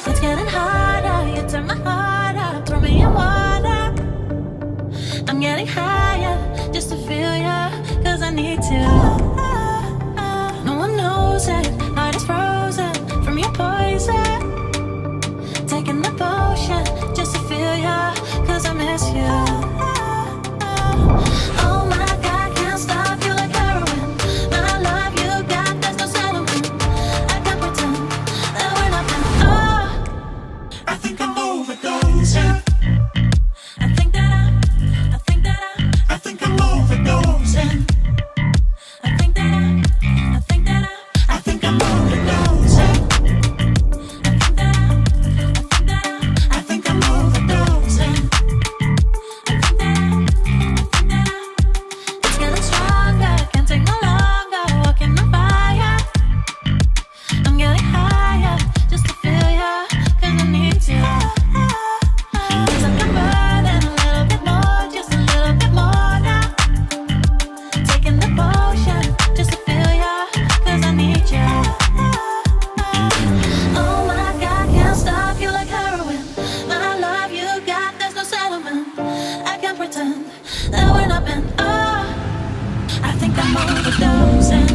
It's getting harder, you turn my heart up, throw me in water. I'm getting higher, just to feel ya, cause I need to. No one knows it, heart is frozen from your poison. Taking the potion, just to feel ya, cause I miss you. Oh my God, can't stop you like heroin. My love you got, there's no settlement. I can't pretend that we're not meant. Oh, I think I'm overdosing. I think that I'm overdosing. I think that I'm I think I'm overdosing. I think that I'm overdosing. it's getting stronger, can't take no longer, walking on fire. I'm getting higher, just to feel ya, cause I need to. Feels like I'm burning a little bit more, just a little bit more now. Taking the potion, just to feel ya, cause I need ya. Oh my God, can't stop you like heroin. My love you got, there's no settlement. I can't pretend that we're not meant. Oh, I think I'm overdosing.